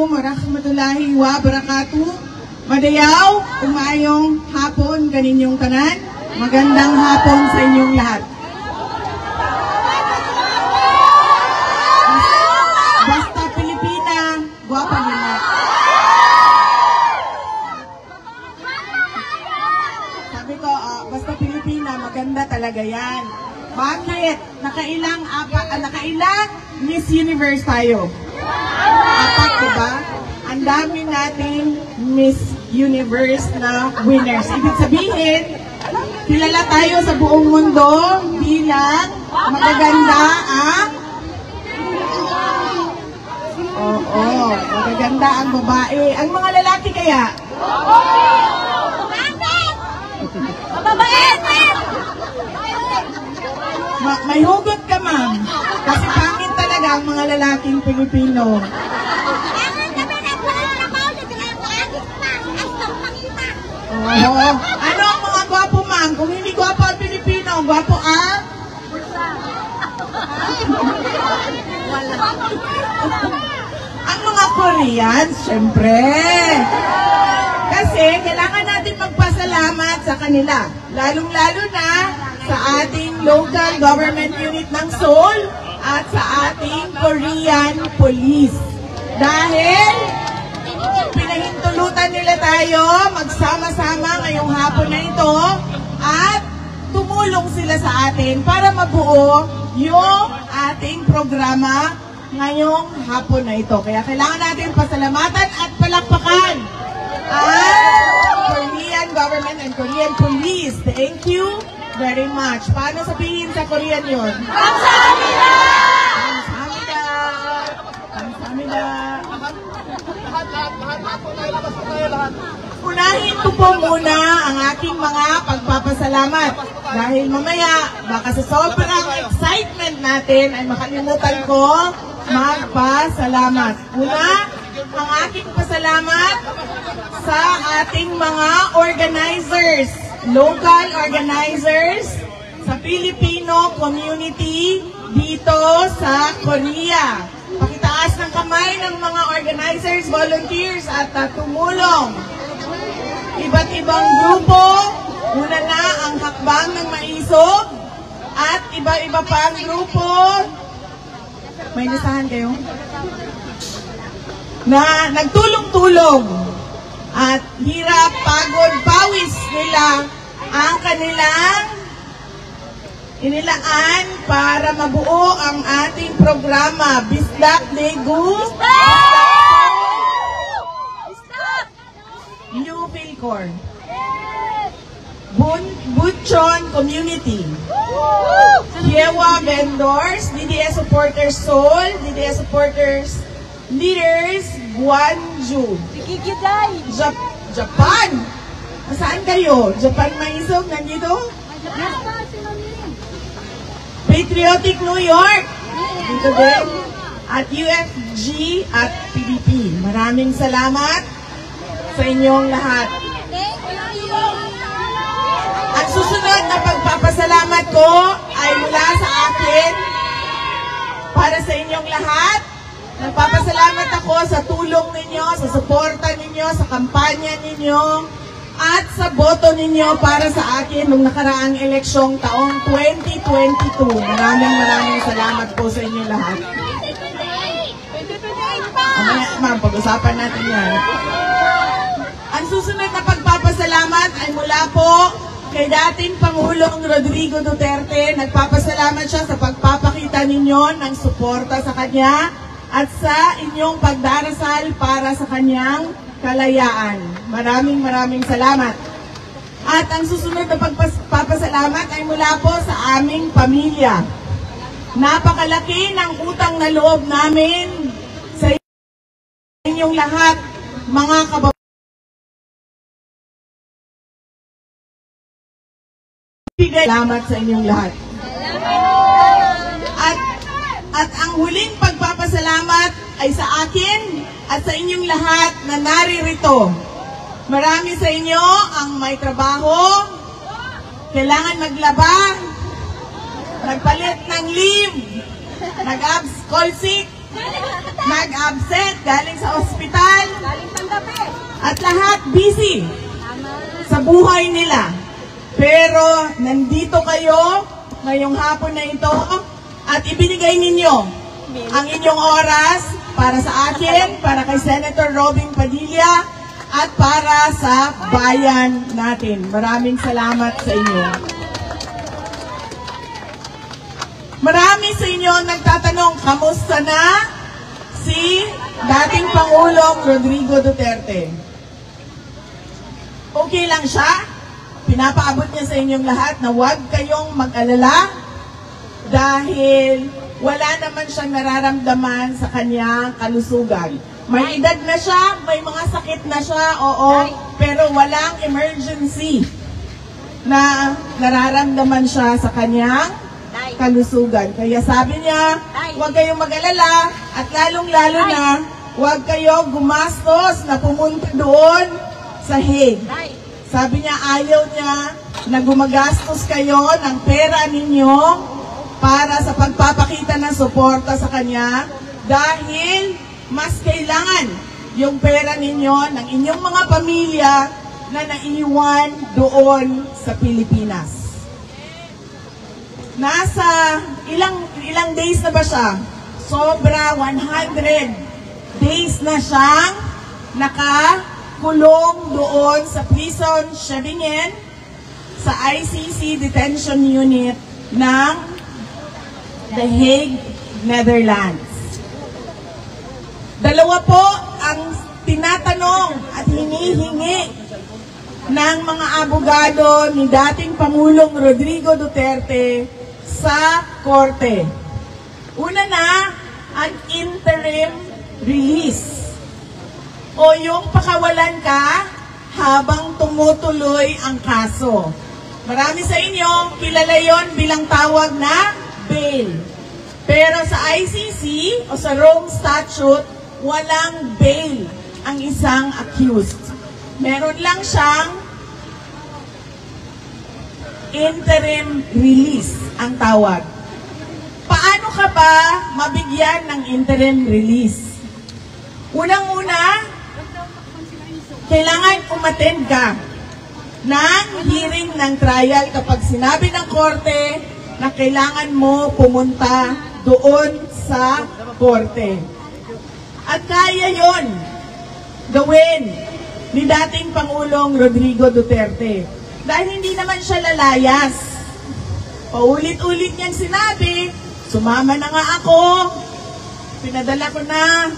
Assalamualaikum warahmatullahi wabarakatuh. Madayaw, umayong hapon kaninyong tanan. Magandang hapon sa inyong lahat. Basta Pilipina, guwapa nila. Sabi ko, basta Pilipina, maganda talaga yan. Bakit? Nakailang Miss Universe tayo? 4, diba? Ang dami nating Miss Universe na winners. Ibig sabihin, kilala tayo sa buong mundo bilang magaganda ang... magaganda ang babae. Ang mga lalaki kaya? May hugot ka, ma'am. Kasi pangit talaga ang mga lalaking Pilipino. Ano ang mga gwapo, ma'am? Kung hindi gwapo ang Pilipino, gwapo ang? Ang mga Koreans, syempre. Kasi kailangan natin magpasalamat sa kanila. Lalong-lalo na sa ating local government unit ng Seoul at sa ating Korean police. Dahil pinahintulutan nila tayo magsama-sama ngayong hapon na ito at tumulong sila sa atin para mabuo yung ating programa ngayong hapon na ito. Kaya kailangan natin pasalamatan at palakpakan ang Korean government and Korean police. Thank you very much. Paano sabihin sa Korean yun? Kamsahamnida! Kamsahamnida! Kamsahamnida! Unahin ko po muna ang aking mga pagpapasalamat. Dahil mamaya, baka sa sobrang excitement natin ay makalimutan ko magpasalamat. Una, ang aking pasalamat sa ating mga organizers, local organizers sa Filipino community dito sa Korea. Pakitaas ng kamay ng mga organizers, volunteers at tumulong. Iba't ibang grupo, una na ang Hakbang ng Maisog at iba-iba pang grupo. May listahan kayo? Na nagtulong-tulong at hirap, pagod, pawis nila ang kanilang inilaan para mabuo ang ating programa. Bislak Daegu, New Philcor, Butchon Community, Yewa Vendors, DDS Supporters Seoul, DDS Supporters Leaders Gwangju, Japan. Saan kayo? Japan Maisog, nandito? Patriotic New York, dito din. At UFG at PBP. Maraming salamat sa inyong lahat. Ang susunod na pagpapasalamat ko ay mula sa akin para sa inyong lahat. Nagpapasalamat ako sa tulong ninyo, sa suporta ninyo, sa kampanya ninyo, at sa boto ninyo para sa akin nung nakaraang eleksyong taong 2022. Maraming salamat po sa inyong lahat. Ma'am, pag-usapan natin yan. Ang susunod na pagpapasalamat ay mula po kay dating Pangulong Rodrigo Duterte. Nagpapasalamat siya sa pagpapakita ninyo ng suporta sa kanya at sa inyong pagdarasal para sa kanyang kalayaan. Maraming salamat. At ang susunod na pagpapasalamat ay mula po sa aming pamilya. Napakalaki ng utang na loob namin sa inyong lahat, mga kababayan. Salamat sa inyong lahat. At ang huling pagpapasalamat ay sa akin at sa inyong lahat na naririto. Marami sa inyo ang may trabaho, kailangan maglaba, nagpalit ng leave, nag-abs, call sick, nag-absent galing sa ospital, Galing Tandape. at lahat busy sa buhay nila. Pero nandito kayo ngayong hapon na ito at ibinigay ninyo ang inyong oras para sa akin, para kay Senator Robin Padilla, at para sa bayan natin. Maraming salamat sa inyo. Marami sa inyo ang nagtatanong, kamusta na si dating Pangulong Rodrigo Duterte? Okay lang siya? Pinapaabot niya sa inyong lahat na huwag kayong mag-alala dahil wala naman siyang nararamdaman sa kanyang kalusugan. May edad na siya, may mga sakit na siya, oo, pero walang emergency na nararamdaman siya sa kanyang kalusugan. Kaya sabi niya, huwag kayong mag-alala at lalong-lalo na huwag kayong gumastos na pumunta doon sa Hague. Sabi niya, ayaw niya na gumagastos kayo ng pera ninyo para sa pagpapakita ng suporta sa kanya dahil mas kailangan yung pera ninyo ng inyong mga pamilya na naiwan doon sa Pilipinas. Nasa ilang days na ba siya? Sobra 100 days na siyang nakakulong doon sa prison Scheveningen sa ICC detention unit ng The Hague, Netherlands. Dalawa po ang tinatanong at hinihingi ng mga abogado ni dating Pangulong Rodrigo Duterte sa korte. Una na, ang interim release o yung pakawalan ka habang tumutuloy ang kaso. Marami sa inyo, kilala yon bilang tawag na bail. Pero sa ICC o sa Rome Statute, walang bail ang isang accused. Meron lang siyang interim release ang tawag. Paano ka ba mabigyan ng interim release? Unang-una, kailangan umattend ka ng hearing ng trial kapag sinabi ng korte na kailangan mo pumunta doon sa korte. At kaya yon gawin ni dating Pangulong Rodrigo Duterte. Dahil hindi naman siya lalayas. Paulit-ulit niyang sinabi, sumama na nga ako, pinadala ko na,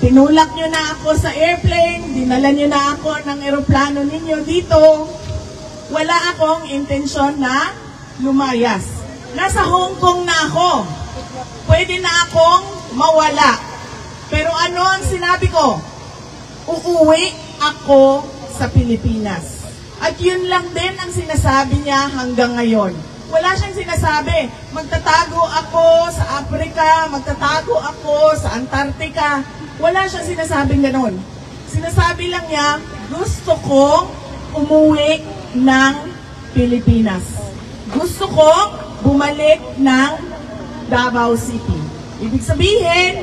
tinulak niyo na ako sa airplane, dinala niyo na ako ng eroplano ninyo dito. Wala akong intensyon na lumayas. Nasa Hong Kong na ako. Pwede na akong mawala. Pero ano ang sinabi ko? Uuwi ako sa Pilipinas. At yun lang din ang sinasabi niya hanggang ngayon. Wala siyang sinasabi, magtatago ako sa Africa, magtatago ako sa Antarctica. Wala siyang sinasabing ganon. Sinasabi lang niya, gusto kong umuwi ng Pilipinas. Gusto kong bumalik ng Davao City. Ibig sabihin,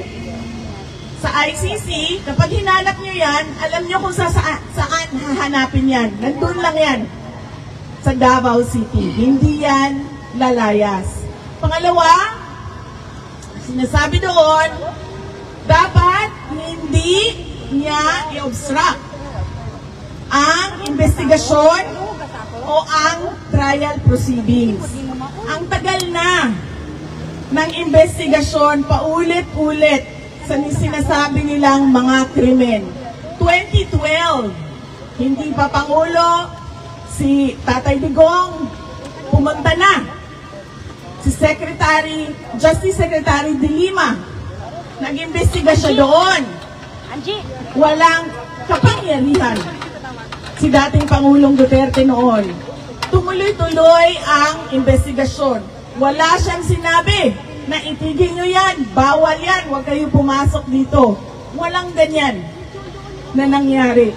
sa ICC, kapag hinanap nyo yan, alam nyo kung saan hahanapin yan. Nandun lang yan. Sa Davao City. Hindi yan lalayas. Pangalawa, sinasabi doon, dapat hindi niya i-obstruct ang investigasyon o ang trial proceedings. Ang tagal na ng investigasyon, paulit-ulit sa sinasabi nilang mga krimen. 2012, hindi pa Pangulo, si Tatay Digong, pumunta na. Si Justice Secretary De Lima, nag-imbestiga siya doon. Walang kapangyarihan si dating Pangulong Duterte noon. Tumuloy-tuloy ang investigasyon. Wala siyang sinabi na itigil nyo yan, bawal yan, huwag kayo pumasok dito. Walang ganyan na nangyari.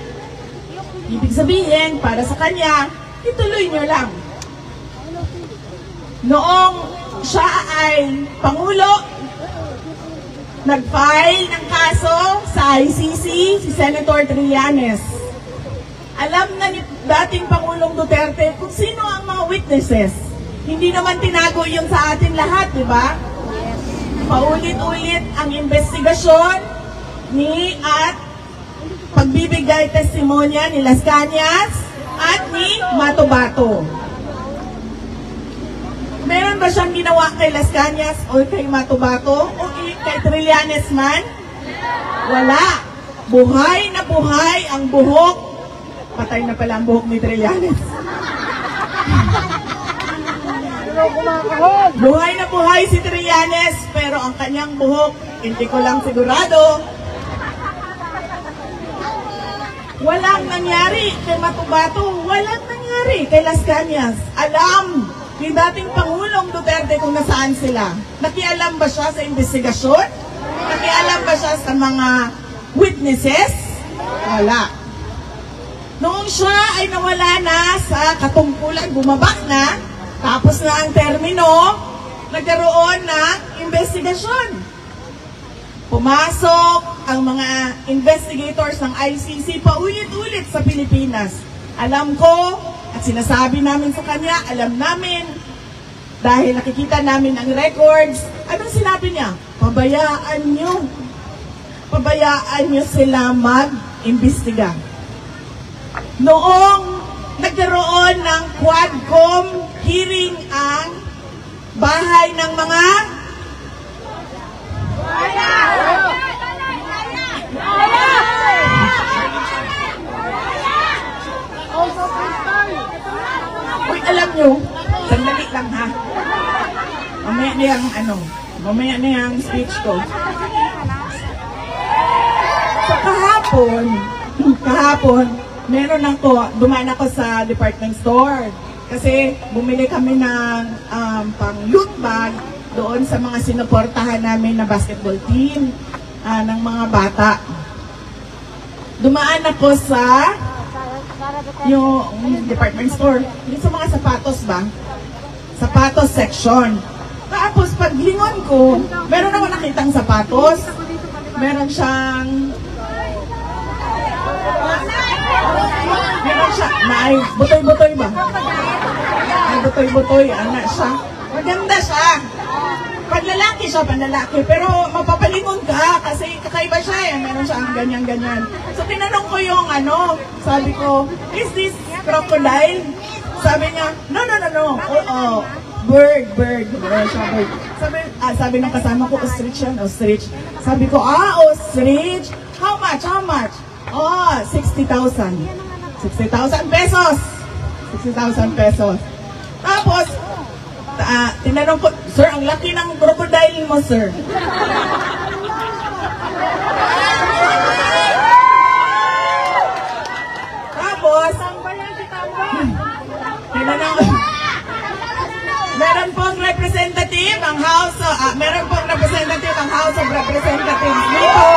Ibig sabihin, para sa kanya, ituloy nyo lang. Noong siya ay Pangulo, Nag-file ng kaso sa ICC si Senator Trillanes. Alam na ni dating Pangulong Duterte kung sino ang mga witnesses. Hindi naman tinago yun sa atin lahat, di ba? Paulit-ulit ang investigasyon at pagbibigay testimonya ni Las Cañas at ni Matobato. Meron ba siyang ginawa kay Las Cañas o kay Matobato o kay Trillanes man? Wala. Buhay na buhay ang buhok. Patay na pala ang buhok ni Trillanes. Buhay na buhay si Trillanes, pero ang kanyang buhok, hindi ko lang sigurado. Walang nangyari kay Matobato, walang nangyari kay Las Cañas. Alam ni dating Pangulong Duterte kung nasaan sila. Nakialam ba siya sa investigasyon? Nakialam ba siya sa mga witnesses? Wala. Noong siya ay nawala na sa katungkulan, bumaba na, tapos na ang termino, nagkaroon ng investigasyon. Pumasok ang mga investigators ng ICC paulit-ulit sa Pilipinas. Alam ko, at sinasabi namin sa kanya, alam namin, dahil nakikita namin ang records, anong sinabi niya? Pabayaan nyo sila mag-imbestiga. Noong nagkaroon ng Quadcom hearing ang bahay ng mga Uy, alam nyo, sandali lang ha. Mamaya na yung speech ko. So kahapon, meron dumaan ako sa department store. Kasi bumili kami ng pang loot bag doon sa mga sinuportahan namin na basketball team ng mga bata. Dumaan ako sa yung department store, yung sa mga sapatos ba? Sapatos section. Tapos paglingon ko, meron ako nakitang sapatos. Meron siyang butoy-butoy ba? Ay, butoy-butoy, anak siya. Maganda siya. Panlalaki siya, panlalaki. Pero mapapalingon ka kasi kakaiba siya eh. Meron siyang ganyan-ganyan. So tinanong ko yung sabi ko, is this crocodile? Sabi niya, no. Oo. Bird. Meron siya bird. Sabi ng kasama ko, ostrich yan, ostrich. Sabi ko, ostrich? How much? 60,000. 60,000 pesos. 60,000 pesos. Tapos, tinanong ko, sir, ang laki ng crocodile mo, sir. Tapos, tinanong, meron pong representative ang House of Representatives dito.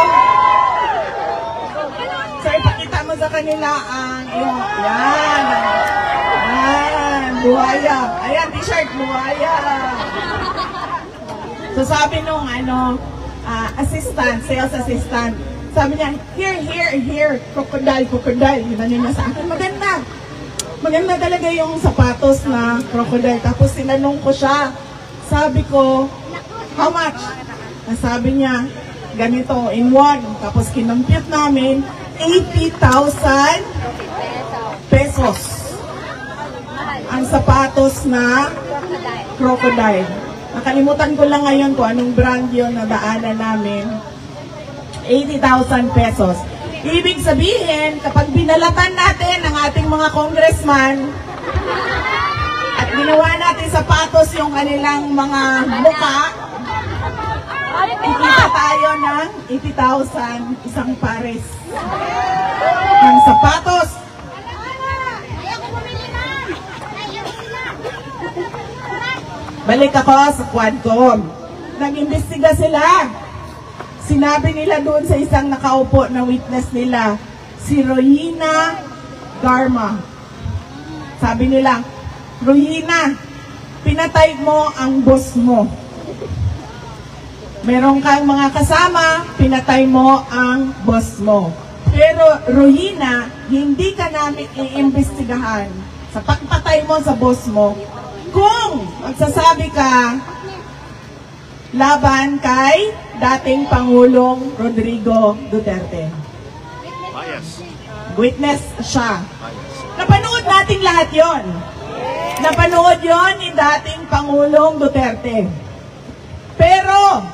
Sir, pakita mo sa kanila ang yan, buhaya. Ayan, t-shirt, buhaya. So sabi nung sales assistant, sabi niya, here, crocodile. Yun niya sa akin, maganda talaga yung sapatos na crocodile. Tapos tinanong ko siya, sabi ko, how much? Sabi niya, ganito, in one. Tapos kinompute namin, 80,000 pesos ang sapatos na crocodile. Nakalimutan ko lang ngayon kung anong brand yun na daanan namin. 80,000 pesos. Ibig sabihin, kapag binalatan natin ang ating mga congressman at ginawa natin sapatos yung kanilang mga muka, kikita tayo ng 80,000 isang pares ng sapatos. Balik ako sa Quadcom. Nag-imbestiga sila. Sinabi nila doon sa isang nakaupo na witness nila, si Rohina Garma. Sabi nila, Rohina, pinatay mo ang boss mo. Meron kang mga kasama, pinatay mo ang boss mo. Pero Rohina, hindi ka namin iimbestigahan sa pagpatay mo sa boss mo kung magsasabi ka laban kay dating Pangulong Rodrigo Duterte. Witness siya. Napanood natin lahat yon. Napanood yon ni dating Pangulong Duterte. Pero,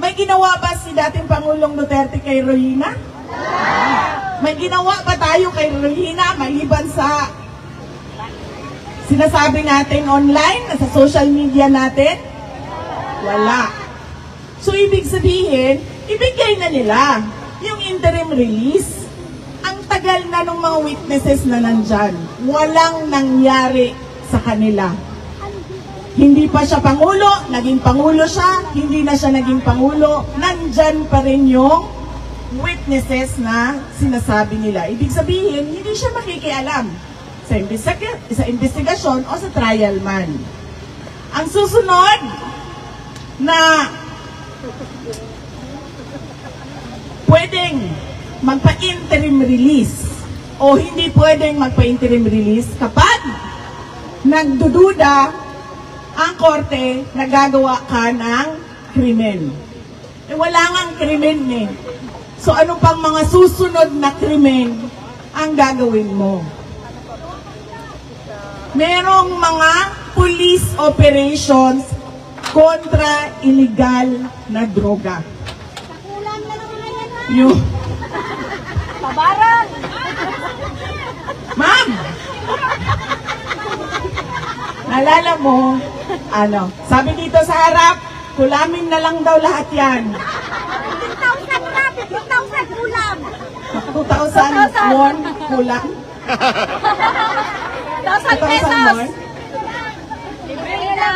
may ginawa ba si dating Pangulong Duterte kay Rohina? May ginawa ba tayo kay Rohina maliban sa sinasabi natin online, sa social media natin? Wala. So, ibig sabihin, ibigay na nila yung interim release. Ang tagal na ng mga witnesses na nandyan. Walang nangyari sa kanila. Hindi pa siya Pangulo, naging Pangulo siya, hindi na siya naging Pangulo, nandyan pa rin yung witnesses na sinasabi nila. Ibig sabihin, hindi siya makikialam sa investigasyon o sa trial man. Ang susunod na pwedeng magpa-interim release o hindi pwedeng magpa-interim release kapag nagdududa ang korte na gagawa ka ng krimen. Wala ngang krimen eh. So ano pang mga susunod na krimen ang gagawin mo? Merong mga police operations kontra illegal na droga. Yung Pabarang! Ma'am! Naalala mo, sabi dito sa harap, kulamin na lang daw lahat yan. 15,000 na! 15,000 kulang! 2,000 won kulang? 1,000 pesos! 2,000 won? Libre na!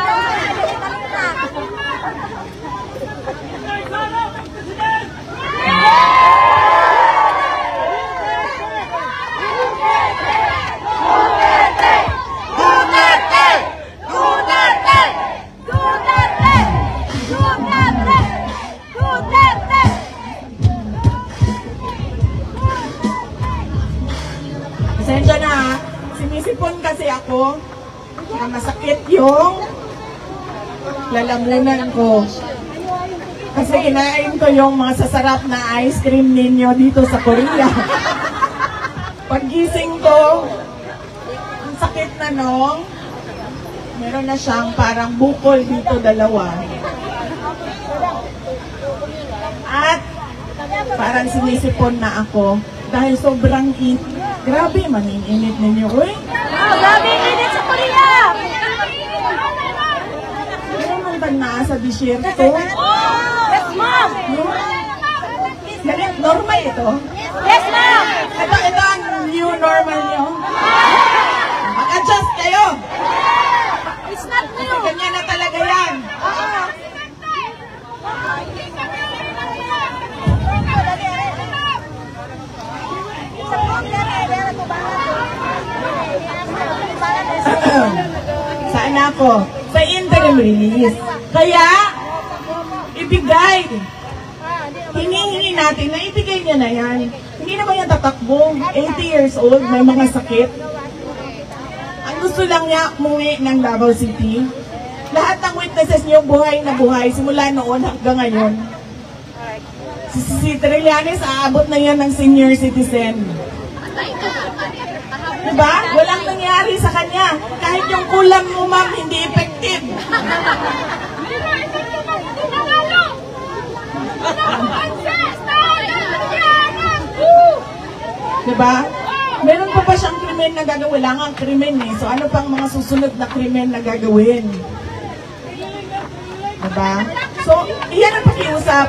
Pasensya na ha, sinisipon kasi ako na masakit yung lalamunan ko. Kasi kinain ko yung mga sasarap na ice cream ninyo dito sa Korea. Paggising ko, ang sakit na nung, meron na siyang parang bukol dito dalawa. At parang sinisipon na ako dahil sobrang init. Grabe, maninginit ninyo. Uy! Grabe init sa Korea! Meron mong tagna sa disyerto. Yes, ma'am! Normal ito? Yes, ma'am! Ito ang new normal nyo. Mag-adjust kayo. It's not new! Ganyan na talaga yan. Saan ako? Sa interim release. Kaya, ibigay. Hinihingi natin na ibigay niya na yan. Hindi naman yan tatakbo. 80 years old, may mga sakit. Ang gusto lang niya, umuwi ng Davao City. Lahat ng witnesses niyo buhay na buhay, simula noon hanggang ngayon. Si Trillanes, aabot na yan ng senior citizen. Diba? Walang nangyari sa kanya. Kahit yung kulam mo, ma'am, hindi effective. Diba? Meron pa ba siyang krimen na gagawin? Wala nga ang krimen eh. So ano pang mga susunod na krimen na gagawin? Diba? So, iyan ang pakiusap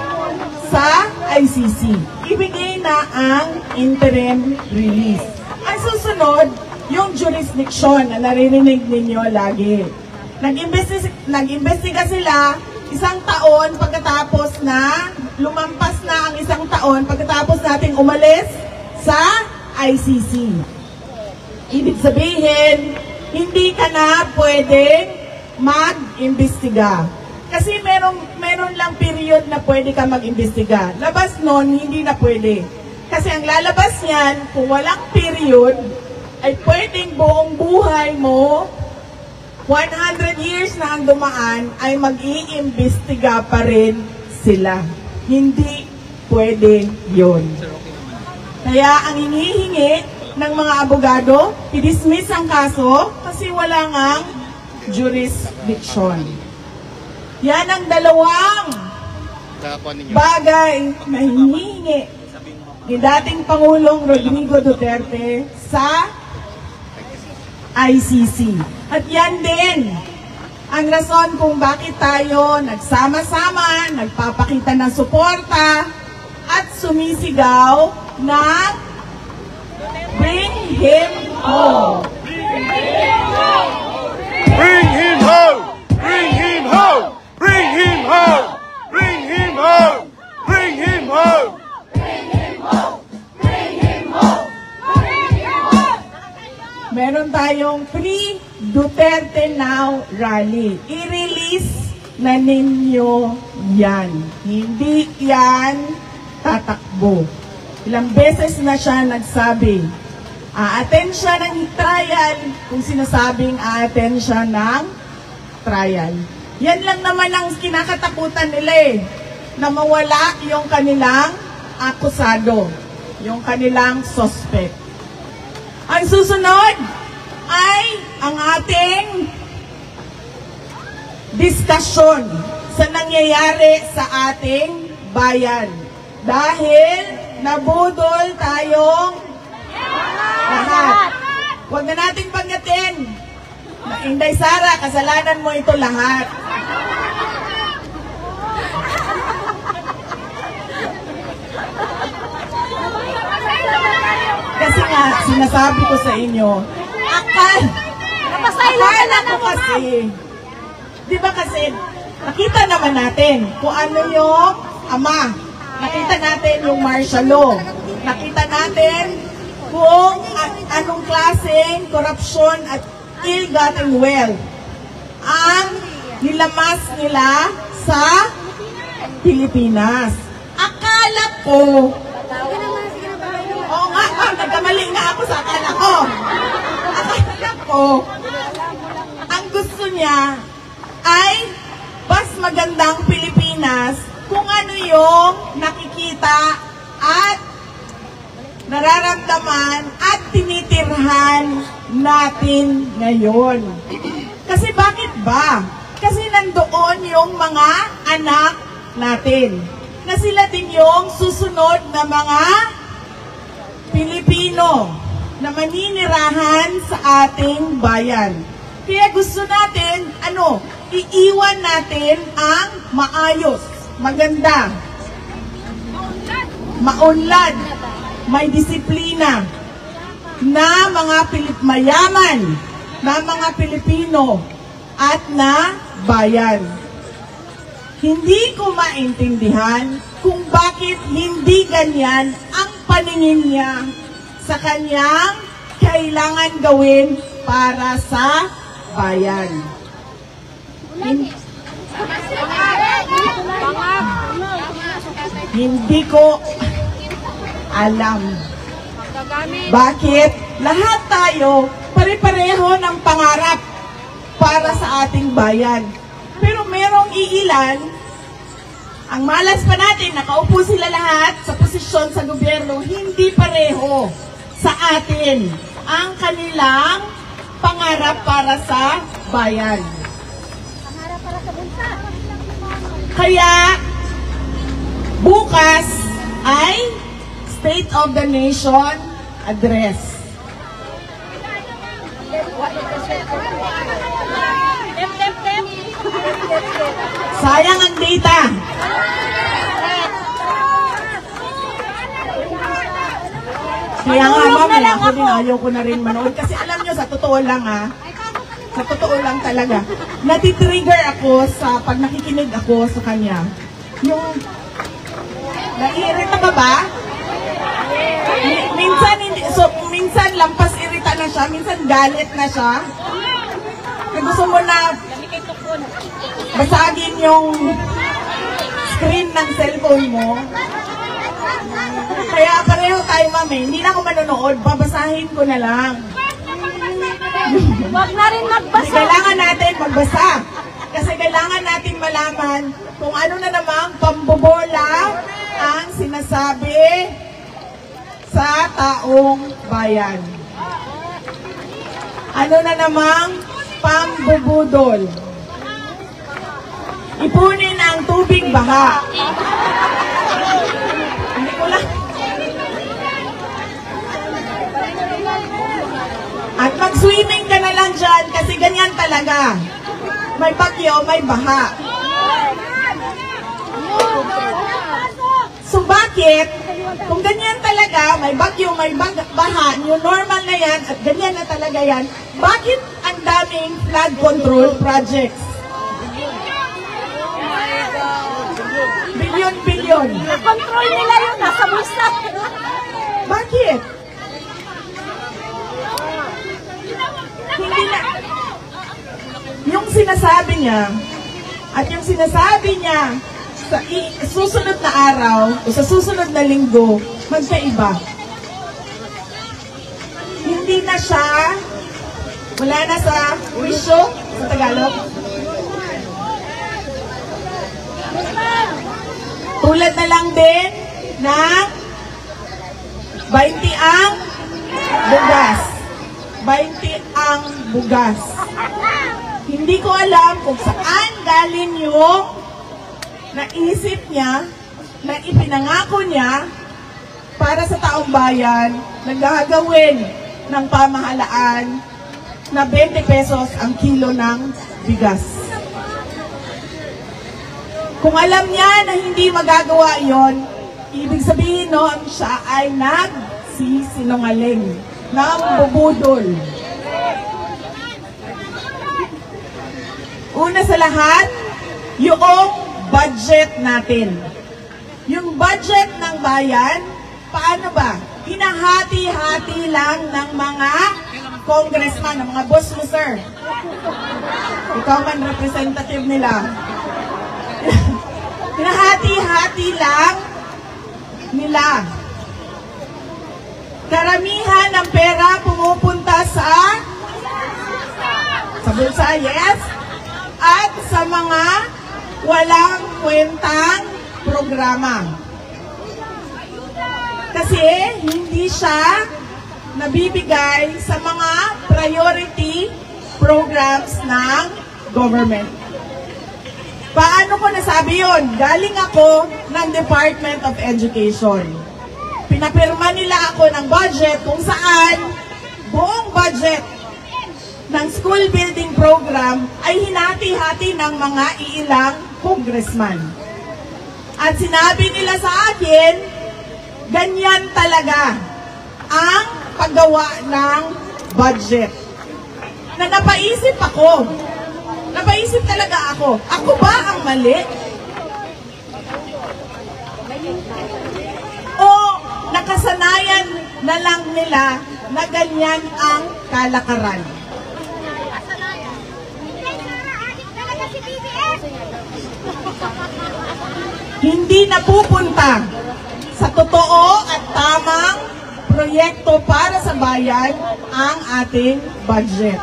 sa ICC. Ibigay na ang interim release. Ang susunod, yung jurisdiction na naririnig ninyo lagi. Nag-imbestiga sila 1 taon pagkatapos na, lumampas na ang 1 taon pagkatapos nating umalis sa ICC. Ibig sabihin, hindi ka na pwedeng mag-imbestiga. Kasi meron lang period na pwede ka mag-imbestiga. Labas nun, hindi na pwede. Kasi ang lalabas niyan, kung walang period, ay pwedeng buong buhay mo, 100 years na ang dumaan, ay mag-iimbestiga pa rin sila. Hindi pwede yun. Kaya ang hinihingi ng mga abogado, i-dismiss ang kaso kasi wala ngang jurisdiction. Yan ang dalawang bagay na hinihingi ni dating Pangulong Rodrigo Duterte sa ICC. At yan din ang rason kung bakit tayo nagsama-sama, nagpapakita ng suporta at sumisigaw na bring him home. Bring him home! Bring him home! Bring him home! Bring him home! Bring him home! Meron tayong Free Duterte Now rally. I-release na ninyo yan. Hindi yan tatakbo. Ilang beses na siya nagsabi, a-attend siya ng trial kung sinasabing a-attend siya ng trial. Yan lang naman ang kinakatakutan nila na mawala yung kanilang akusado, yung kanilang suspect. Ang susunod ay ang ating diskusyon sa nangyayari sa ating bayan. Dahil nabudol tayong lahat. Huwag na nating banggatin. Inday Sara, kasalanan mo ito lahat. Kasi nga, sinasabi ko sa inyo, akala ko kasi, di ba kasi, nakita naman natin kung ano yung ama. Nakita natin yung martial law. Nakita natin kung anong klaseng korupsyon at ill-gotten wealth ang nilamas nila sa Pilipinas. Akala ko, oo nga, nagkamali nga ako sa akala ko. Akala ko, ang gusto niya ay mas magandang Pilipinas kung ano yung nakikita at nararamdaman at tinitirhan natin ngayon. Kasi bakit ba? Kasi nandoon yung mga anak natin. Na sila din yung susunod na mga Pilipino na maninirahan sa ating bayan. Kaya gusto natin, iiwan natin ang maayos, maganda, maunlad, may disiplina, na mga mayaman, na mga Pilipino, at na bayan. Hindi ko maintindihan kung bakit hindi ganyan ang paningin niya sa kanyang kailangan gawin para sa bayan. Hindi ko alam bakit lahat tayo pare-pareho ng pangarap para sa ating bayan. Pero merong iilan, ang malas pa natin, nakaupo sila lahat sa posisyon sa gobyerno, hindi pareho sa atin ang kanilang pangarap para sa bayan. Kaya, bukas ay State of the Nation Address. Sayang ang data. Kaya nga, ma'am, ako din ayaw ko na rin manood. Kasi alam nyo, sa totoo lang sa totoo lang talaga, natitrigger ako sa pag nakikinig ako sa kanya. Yung, naiirita ka ba? Minsan lampas irita na siya, minsan galit na siya. Kaya gusto mo na basagin yung screen ng cellphone mo. Kaya pareho tayo, ma'am, eh. Hindi na ako manonood, babasahin ko na lang. Huwag na rin Kasi magbasa. kailangan natin magbasa. Kasi kailangan natin malaman kung ano na namang pambobola ang sinasabi sa taong bayan. Ano na namang pambubudol. Ipunin ang tubig baha. Hindi ko lang. At mag-swimming ka na lang dyan kasi ganyan talaga. May bagyo, may baha. So bakit? Kung ganyan talaga, may bagyo, may baha, new normal na yan, at ganyan na talaga yan, bakit ang daming flood control projects? Bilyon-bilyon. Control nila yun. Nasa bulsa. Bakit? Hindi na. Yung sinasabi niya, at yung sinasabi niya sa susunod na araw, o sa susunod na linggo, magkaiba. Hindi na siya, wala na sa wisyo, sa Tagalog. Tulad na lang din ng 20 ang bugas. 20 ang bugas. Hindi ko alam kung saan galing yung naisip niya, na ipinangako niya para sa taong bayan na gagawin ng pamahalaan na 20 pesos ang kilo ng bigas. Kung alam niya na hindi magagawa yon, ibig sabihin noon siya ay nagsisinungaling, nambubudol. Una sa lahat, yung budget natin. Yung budget ng bayan, paano ba? Hinahati-hati lang ng mga congressman, ng mga boss mo, sir. Ikaw man representative nila. Hinahati-hati lang nila. Karamihan ng pera pumupunta sa bulsa, yes, at sa mga walang kwentang programa. Kasi hindi siya nabibigay sa mga priority programs ng government. Paano ko nasabi yun? Galing ako ng Department of Education. Pinapirma nila ako ng budget kung saan buong budget ng school building program ay hinati-hati ng mga iilang congressman. At sinabi nila sa akin, ganyan talaga ang paggawa ng budget. Na napaisip ako. Napaisip talaga ako. Ako ba ang mali? O nakasanayan na lang nila na ganyan ang kalakaran? Hindi napupunta sa totoo at tamang proyekto para sa bayan ang ating budget.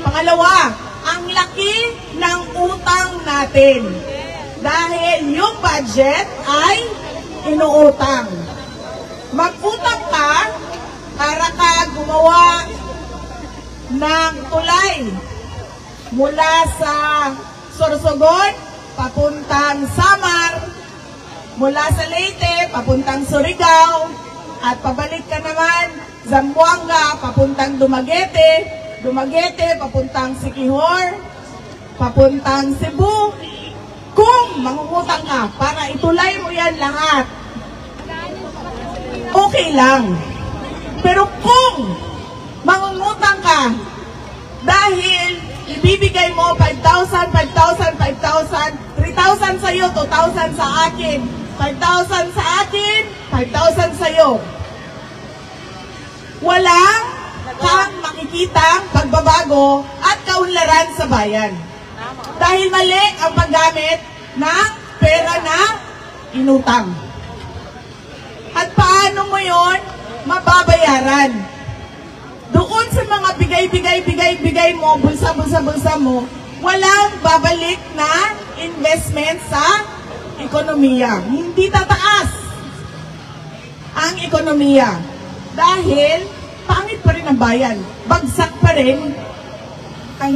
Pangalawa, ang laki ng utang natin. Dahil yung budget ay inuutang. Mag-utang ka para ka gumawa ng tulay mula sa Sorsogon papuntang Samar, mula sa Leyte papuntang Surigao, at pabalik ka naman Zamboanga papuntang Dumaguete, Dumaguete papuntang Siquijor, papuntang Cebu. Kung mangungutang ka para itulay mo yan lahat, okay lang. Pero kung mangungutang ka dahil ibibigay mo 5,000, 5,000, 5,000, 3,000 sa'yo, 2,000 sa akin, 5,000 sa akin, 5,000 sa'yo, wala kang makikitang pagbabago at kaunlaran sa bayan. Dahil mali ang paggamit ng pera na inutang. At paano mo yon mababayaran? Doon sa mga bigay mo, bulsa mo, walang babalik na investment sa ekonomiya. Hindi tataas ang ekonomiya. Dahil pangit pa rin ang bayan. Bagsak pa rin ang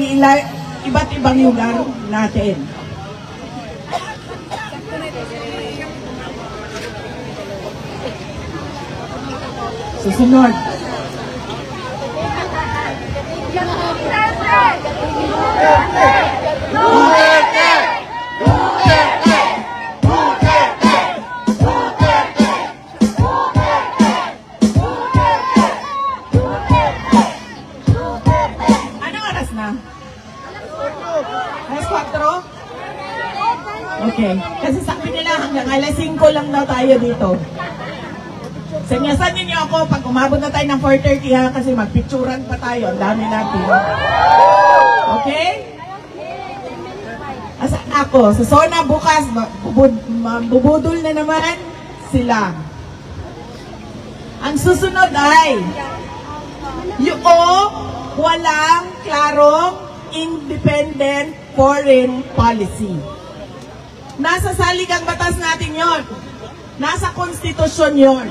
iba't ibang lugar natin. Susunod. Anong oras na? Alas 4? Okay. Kasi sabi nila hanggang alas 5 lang daw tayo dito. Sanyasan ninyo ako pag umabot na tayo ng 4:30 ha, kasi magpicturan pa tayo. Ang dami natin. Okay? Asan ako? Sa Sona bukas, bubudol na naman sila. Ang susunod ay yung walang klarong independent foreign policy. Nasa saligang batas natin yon. Nasa konstitusyon yon.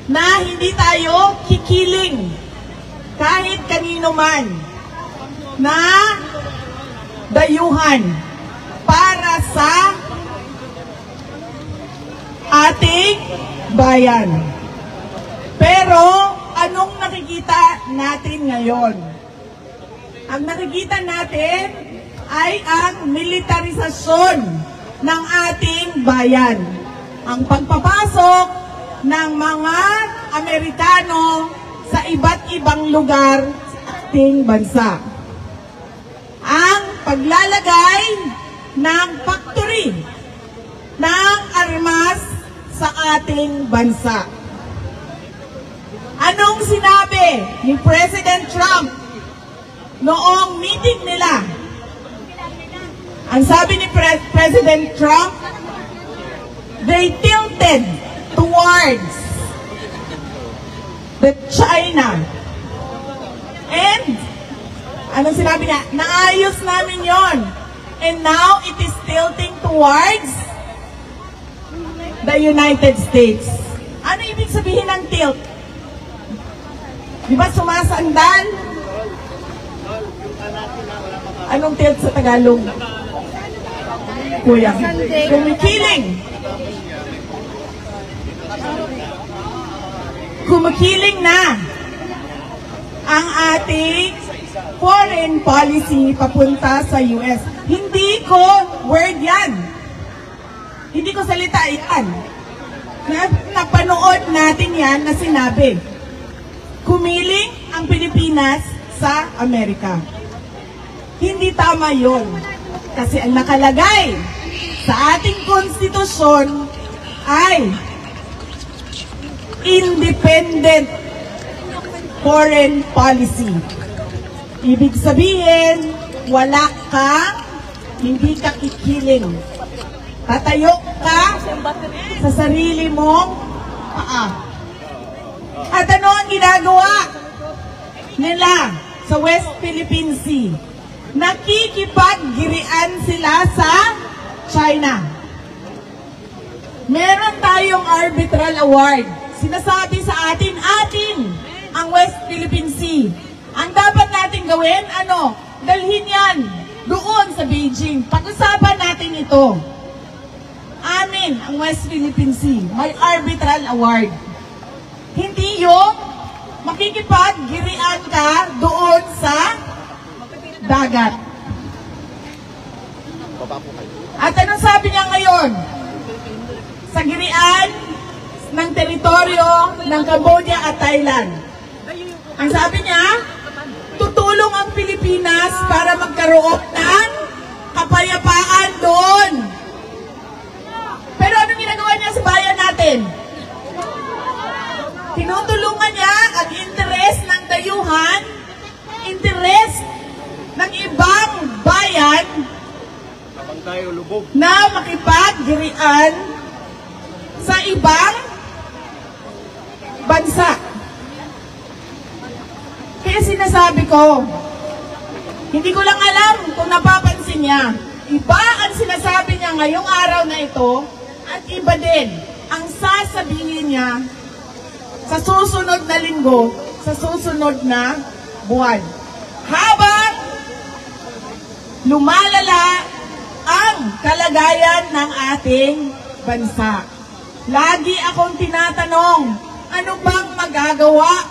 Na hindi tayo kikiling kahit kanino man na dayuhan para sa ating bayan. Pero anong nakikita natin ngayon? Ang nakikita natin ay ang militarisasyon ng ating bayan. Ang pagpapasok ng mga Amerikano sa iba't ibang lugar sa ating bansa. Ang paglalagay ng factory ng armas sa ating bansa. Anong sinabi ni President Trump noong meeting nila? Ang sabi ni President Trump, they tilted towards the China. And, anong sinabi niya? Naayos namin yon. And now, it is tilting towards the United States. Ano ibig sabihin ng tilt? Di ba sumasandal? Anong tilt sa Tagalog? Kuya. Kumikiling. Kumikiling na ang ating foreign policy papunta sa US. Hindi ko word yan. Hindi ko salita yan. Napanood natin yan na sinabi. Kumiling ang Pilipinas sa Amerika. Hindi tama yon. Kasi ang nakalagay sa ating konstitusyon ay independent foreign policy. Ibig sabihin, wala ka, hindi ka kikiling. Tatayo ka sa sarili mong paa. At ano ang ginagawa nila sa West Philippine Sea? Nakikipaggirian sila sa China. Meron tayong arbitral award. Sinasabi sa atin ang West Philippine Sea. Ang dapat natin gawin, dalhin yan doon sa Beijing. Pag-usapan natin ito. Amin ang West Philippine Sea. May arbitral award. Hindi yung makikipaggirian ka doon sa dagat. At anong sabi niya ngayon? Sa girian ng teritoryo ng Cambodia at Thailand. Ang sabi niya, tutulong ang Pilipinas para magkaroon ng kapayapaan doon. Pero anong ginagawa niya sa bayan natin? Tinutulungan niya ang interes ng dayuhan, interes ng ibang bayan na makipaggirian sa ibang bansa. Kaya sinasabi ko, hindi ko lang alam kung napapansin niya. Iba ang sinasabi niya ngayong araw na ito at iba din ang sasabihin niya sa susunod na linggo, sa susunod na buwan. Habang lumalala ang kalagayan ng ating bansa. Lagi akong tinatanong, ano bang magagawa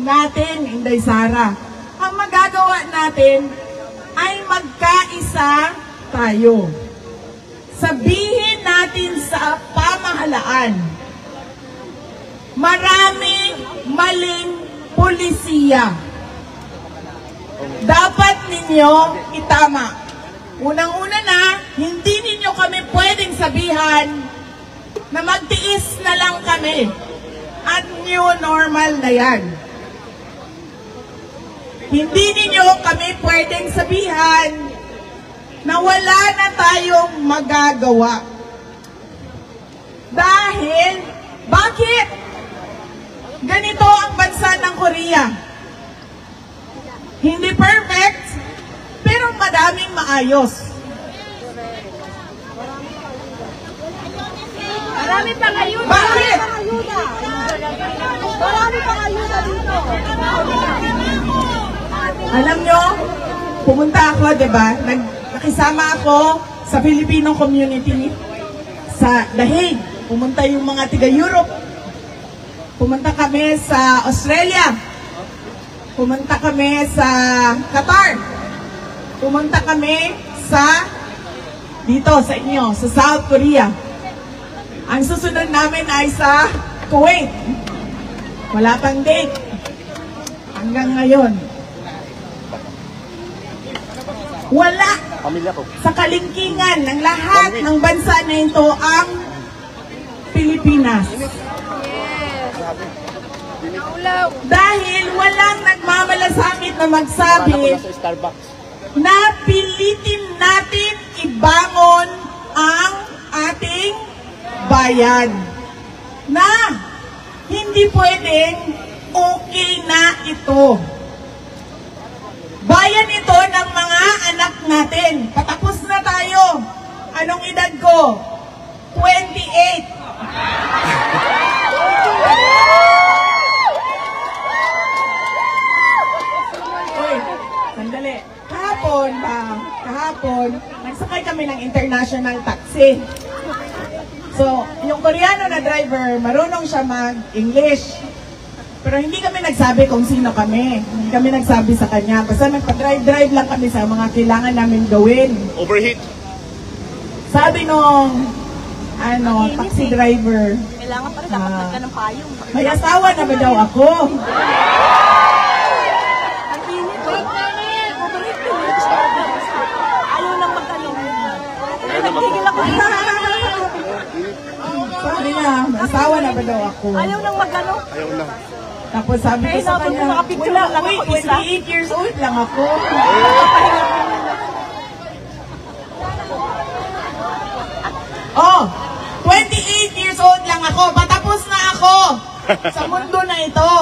natin, Inday Sara? Ang magagawa natin ay magkaisa tayo. Sabihin natin sa pamahalaan, maraming maling pulisiya. Dapat ninyo itama. Unang-una na, hindi ninyo kami pwedeng sabihan na magtiis na lang kami at new normal na yan. Hindi ninyo kami pwedeng sabihan na wala na tayong magagawa. Dahil, bakit? Ganito ang bansa ng Korea. Hindi perfect, pero madaming maayos. Marami pang ayuda. Bakit? Marami pang ayuda dito. Alam nyo, pumunta ako, diba? Nakisama ako sa Filipino community sa The Hague. Pumunta yung mga tiga-Europe. Pumunta kami sa Australia. Pumunta kami sa Qatar. Pumunta kami sa dito sa inyo, sa South Korea. Ang susunod namin ay sa Kuwait. Wala pang date. Hanggang ngayon. Wala sa kalingkingan ng lahat ng bansa na ito ang Pilipinas. Dahil walang nagmamalasakit na magsabi na pilitin natin ibangon ang ating bayan. Na hindi pwedeng okay na ito. Bayan ito ng mga anak natin. Patapos na tayo. Anong edad ko? 28. Uy, sandali. Kahapon, nagsakay kami ng international taxi. So, yung Koreano na driver, marunong siya mag-English. Pero hindi kami nagsabi kung sino kami. Hindi kami nagsabi sa kanya. Basta nagpa-drive lang kami sa mga kailangan namin gawin. Overheat. Sabi nung taxi driver, Kailangan pa rin dapat ka ng payong. may asawa na ba daw ako? Ang init. Ayaw nang magtanong. Nagtigil ako. Sabi niya, may asawa na ba daw ako? Ayaw nang magano. Ayaw lang. Tapos sabi ko sa kanya, wala, wait, 28 years old lang ako. Oh, 28 years old lang ako. Patapos na ako sa mundo na ito.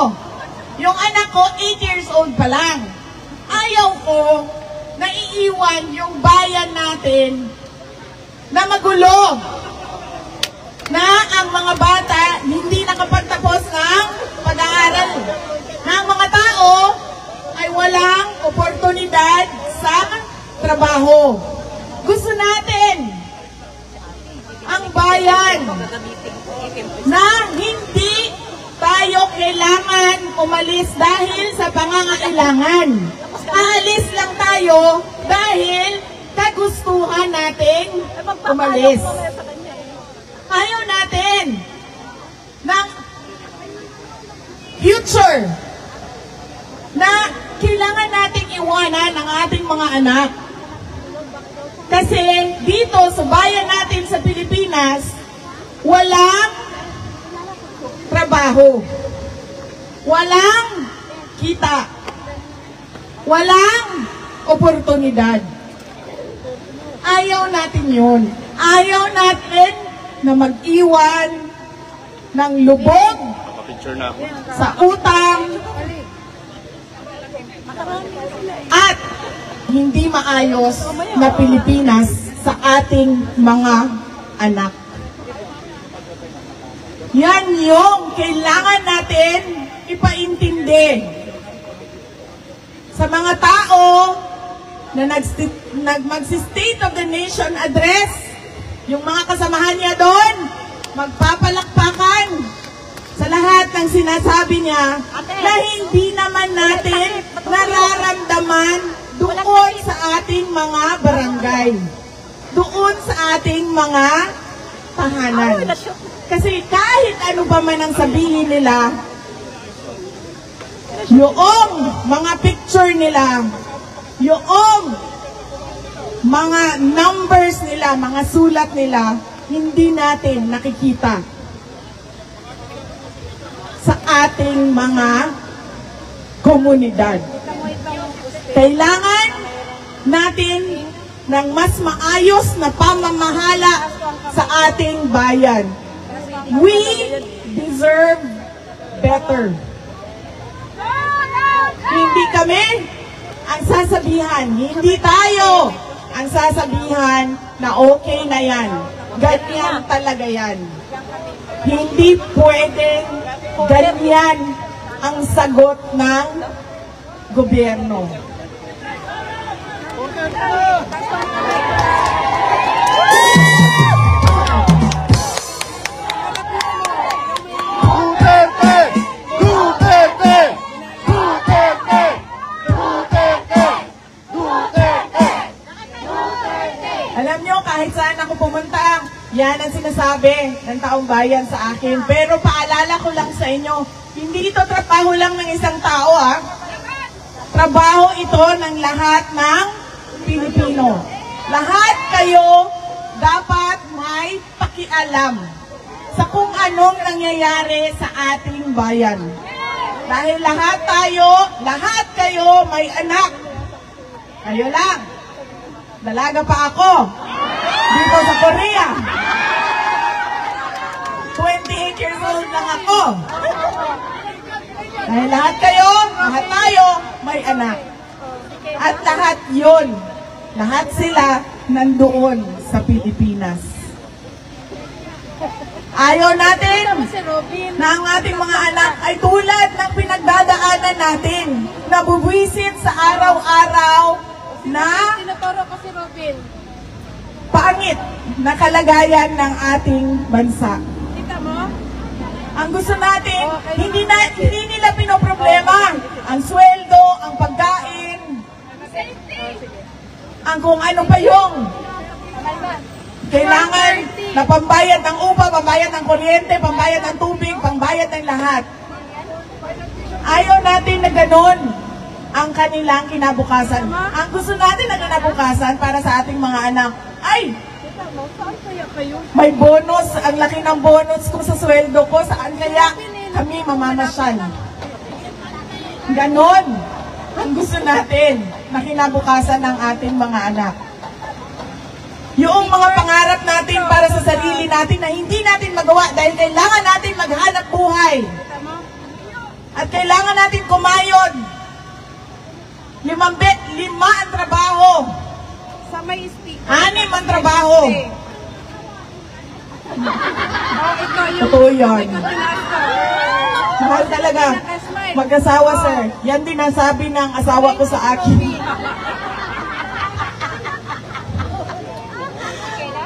Yung anak ko, 8 years old pa lang. Ayaw ko na iiwan yung bayan natin na magulo. Na ang mga bata hindi nakapagtapos ng pag-aaral. Na ang mga tao ay walang oportunidad sa trabaho. Gusto natin ang bayan na hindi tayo kailangan umalis dahil sa pangangailangan. Aalis lang tayo dahil kagustuhan nating umalis. Ayaw natin ng future na kailangan nating iwanan ang ating mga anak. Kasi dito sa bayan natin sa Pilipinas, walang trabaho, walang kita, walang oportunidad. Ayaw natin yun. Ayaw natin na mag-iwan ng lubog Picture na ako. sa utang at hindi maayos na Pilipinas sa ating mga anak. Yan yung kailangan natin ipaintindi sa mga tao na magsi-State of the Nation address. Yung mga kasamahan niya doon, magpapalakpakan sa lahat ng sinasabi niya na hindi naman natin nararamdaman doon sa ating mga barangay, doon sa ating mga tahanan. Kasi kahit ano ba man ang sabihin nila, yung mga picture nila, yung mga numbers nila, mga sulat nila, hindi natin nakikita sa ating mga komunidad. Kailangan natin ng mas maayos na pamamahala sa ating bayan. We deserve better. Hindi kami ang sasabihan, hindi tayo ang sasabihan na okay na yan. Ganyan talaga yan. Hindi pwedeng ganyan ang sagot ng gobyerno. Duterte! Duterte! Duterte! Duterte! Duterte! Alam nyo, kahit saan ako pumunta, yan ang sinasabi ng taong bayan sa akin. Pero paalala ko lang sa inyo, hindi ito trabaho lang ng isang tao, ha? Trabaho ito ng lahat ng Pilipino. Lahat kayo dapat may pakialam sa kung anong nangyayari sa ating bayan. Dahil lahat kayo may anak. Kayo lang. Dalaga pa ako. Dito sa Korea. 28 years old lang ako. Dahil lahat tayo may anak. At lahat sila nandoon sa Pilipinas. Ayaw natin na ang ating mga anak ay tulad ng pinagdadaanan natin, nabubwisit sa araw-araw na pangit na kalagayan ng ating bansa. Ang gusto natin, hindi nila pinoproblema ang sweldo, ang pagkain, ang kung ano pa yung kailangan na pambayad ng upa, pambayad ng kuryente, pambayad ng tubig, pambayad ng lahat. Ayaw natin na ganun ang kanilang kinabukasan. Ang gusto natin na kinabukasan para sa ating mga anak ay may bonus, ang laki ng bonus ko sa sweldo ko, saan kaya kami mamamasyal. Ganon ang gusto natin na kinabukasan ng ating mga anak. Yung mga pangarap natin para sa sarili natin na hindi natin magawa dahil kailangan natin maghanap buhay. At kailangan natin kumayod. 5 ang trabaho. Sa may speaker. 6 ang trabaho. Ikaw yung Totoo yan. pinasa. Mahal talaga. Mag-asawa, sir. Yan din ang sabi ng asawa ko sa akin.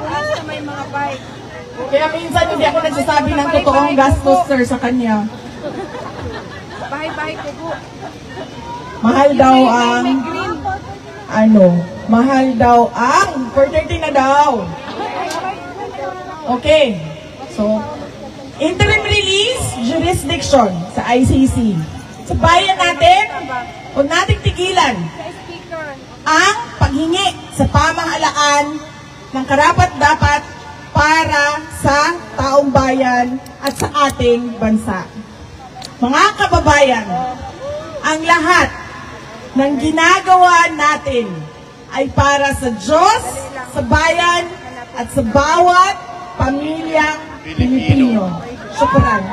Sa may mga bike. Kaya minsan hindi ako nagsasabi ng totoong gastos, sir, sa kanya. Bahay-bahay ko po. Mahal daw ang, mahal daw ang, 4:30 na daw. Okay. So, interim release, jurisdiction sa ICC. Sa bayan natin, huwag nating tigilan ang paghingi sa pamahalaan ng karapat-dapat para sa taong bayan at sa ating bansa. Mga kababayan, ang lahat ng ginagawa natin ay para sa Diyos sa bayan at sa bawat pamilyang Pilipino. Shukran.